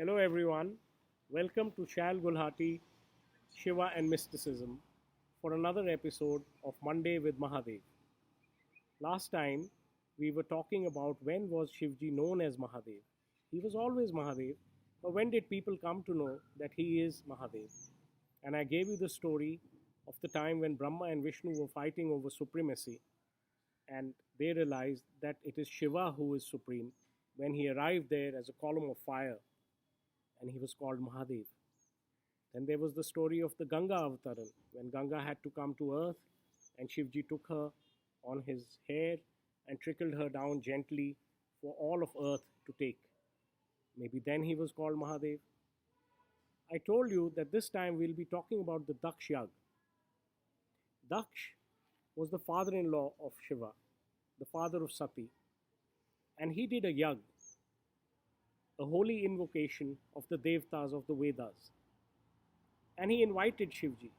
Hello everyone, welcome to Shal Gulhati, Shiva and Mysticism for another episode of Monday with Mahadev. Last time we were talking about when was Shivji known as Mahadev. He was always Mahadev, but when did people come to know that he is Mahadev? And I gave you the story of the time when Brahma and Vishnu were fighting over supremacy and they realized that it is Shiva who is supreme when he arrived there as a column of fire and he was called Mahadev. Then there was the story of the Ganga Avtaran, when Ganga had to come to earth and Shivji took her on his hair and trickled her down gently for all of earth to take. Maybe then he was called Mahadev. I told you that this time we'll be talking about the Daksha Yag. Daksh was the father in law of Shiva, the father of Sati, and he did a yag, a holy invocation of the Devtas of the Vedas. And he invited Shivji.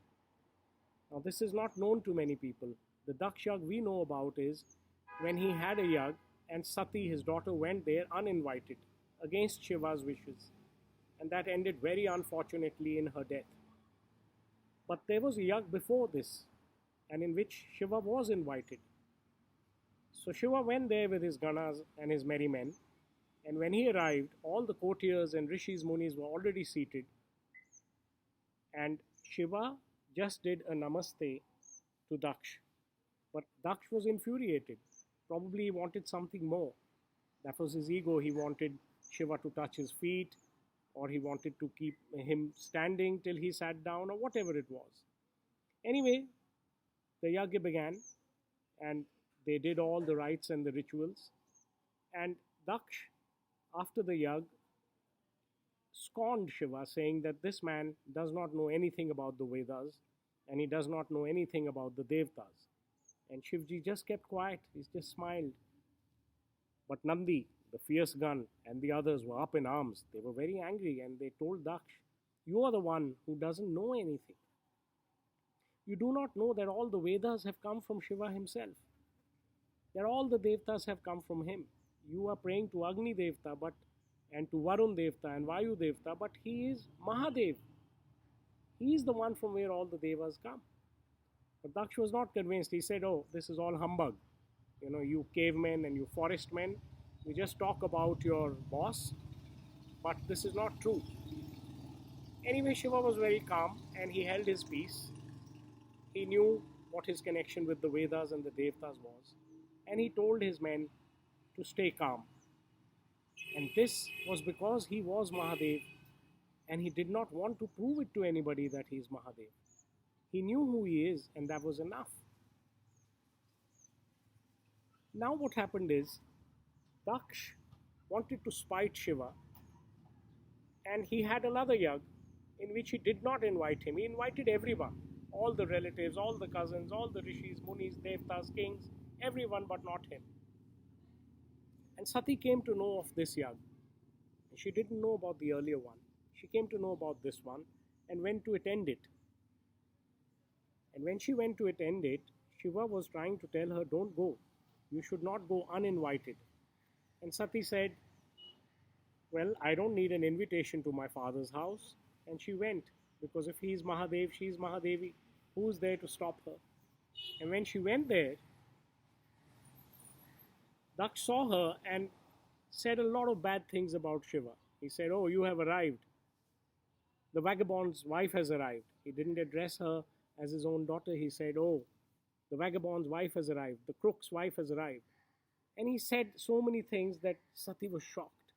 Now, this is not known to many people. The Daksha Yag we know about is when he had a yag and Sati, his daughter, went there uninvited against Shiva's wishes. And that ended very unfortunately in her death. But there was a yag before this, and in which Shiva was invited. So Shiva went there with his ganas and his merry men, and when he arrived, all the courtiers and rishis munis were already seated, and Shiva just did a namaste to Daksh. But Daksh was infuriated. Probably he wanted something more. That was his ego. He wanted Shiva to touch his feet, or he wanted to keep him standing till he sat down, or whatever it was. Anyway, the Yagya began, and they did all the rites and the rituals. And Daksh, after the Yag, scorned Shiva, saying that this man does not know anything about the Vedas and he does not know anything about the Devtas. And Shivji just kept quiet, he just smiled. But Nandi, the fierce gun, and the others were up in arms. They were very angry and they told Daksh, "You are the one who doesn't know anything. You do not know that all the Vedas have come from Shiva himself, that all the Devtas have come from him. You are praying to Agni Devta and to Varun Devta and Vayu Devta, but he is Mahadev. He is the one from where all the Devas come." But Daksh was not convinced. He said, "Oh, this is all humbug. You cavemen and you forest men, you just talk about your boss, but this is not true." Anyway, Shiva was very calm and he held his peace. He knew what his connection with the Vedas and the Devtas was, and he told his men to stay calm. And this was because he was Mahadev and he did not want to prove it to anybody that he is Mahadev. He knew who he is, and that was enough. Now what happened is, Daksh wanted to spite Shiva, and he had another yag in which he did not invite him. He invited everyone, all the relatives, all the cousins, all the rishis, munis, devtas, kings, everyone but not him. And Sati came to know of this yag. She didn't know about the earlier one. She came to know about this one and went to attend it. And when she went to attend it, Shiva was trying to tell her, "Don't go. You should not go uninvited." And Sati said, "Well, I don't need an invitation to my father's house." And she went, because if he is Mahadev, she is Mahadevi. Who's there to stop her? And when she went there, Daksh saw her and said a lot of bad things about Shiva. He said, "Oh, you have arrived. The vagabond's wife has arrived." He didn't address her as his own daughter. He said, "Oh, the vagabond's wife has arrived. The crook's wife has arrived." And he said so many things that Sati was shocked.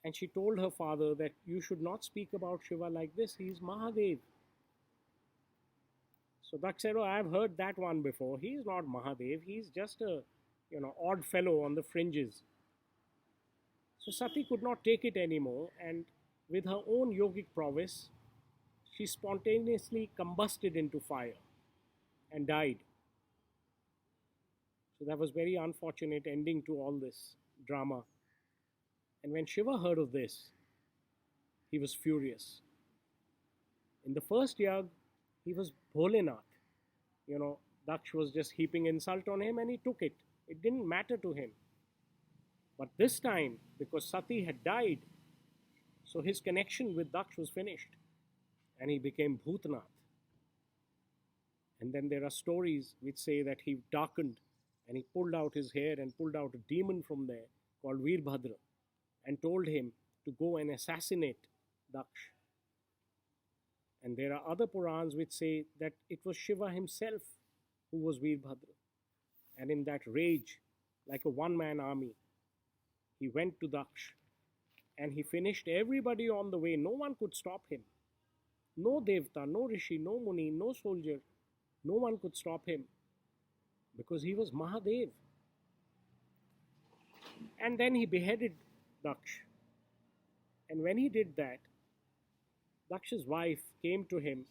And she told her father that you should not speak about Shiva like this. He is Mahadev. So Daksh said, "Oh, I've heard that one before. He is not Mahadev. He's just a odd fellow on the fringes." So Sati could not take it anymore, and with her own yogic prowess, she spontaneously combusted into fire and died. So that was very unfortunate ending to all this drama. And when Shiva heard of this, he was furious. In the first yag, he was Bholenath. Daksh was just heaping insult on him and he took it. It didn't matter to him. But this time, because Sati had died, So his connection with Daksh was finished and he became Bhutnath. And then there are stories which say that he darkened and he pulled out his hair and pulled out a demon from there called Veerbhadra and told him to go and assassinate Daksh. And there are other Purans which say that it was Shiva himself who was Veerbhadra. And in that rage, like a one-man army, he went to Daksh and he finished everybody on the way. No one could stop him. No Devta, no Rishi, no Muni, no soldier. No one could stop him because he was Mahadev. And then he beheaded Daksh. And when he did that, Daksha's wife came to him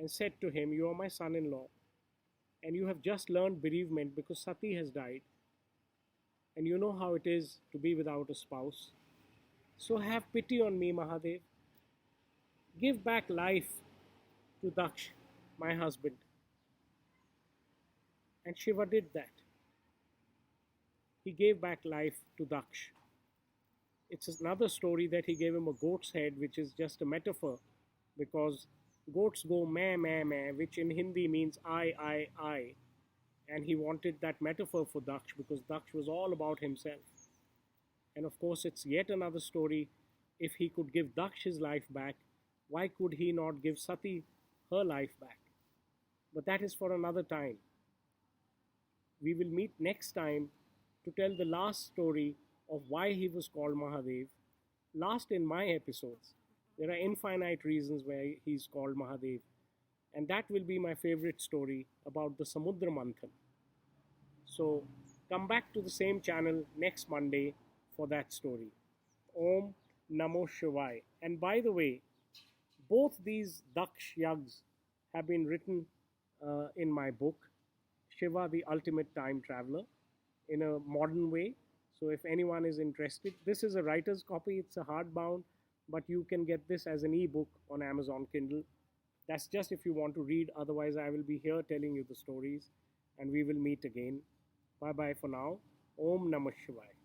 and said to him, "You are my son-in-law, and you have just learned bereavement because Sati has died. And you know how it is to be without a spouse. So have pity on me, Mahadev. Give back life to Daksh, my husband." And Shiva did that. He gave back life to Daksh. It's another story that he gave him a goat's head, which is just a metaphor because goats go meh, meh, meh, which in Hindi means I. And he wanted that metaphor for Daksh because Daksh was all about himself. And of course, it's yet another story. If he could give Daksh his life back, why could he not give Sati her life back? But that is for another time. We will meet next time to tell the last story of why he was called Mahadev. Last in my episodes. There are infinite reasons why he's called Mahadev. And that will be my favorite story about the Samudra Manthan. So come back to the same channel next Monday for that story. Om Namo Shivaya. And by the way, both these Daksha Yagyas have been written in my book, Shiva, the Ultimate Time Traveler, in a modern way. So if anyone is interested, this is a writer's copy. It's a hardbound, but you can get this as an ebook on Amazon Kindle. That's just if you want to read. Otherwise, I will be here telling you the stories, and we will meet again. Bye-bye for now. Om Namah Shivaya.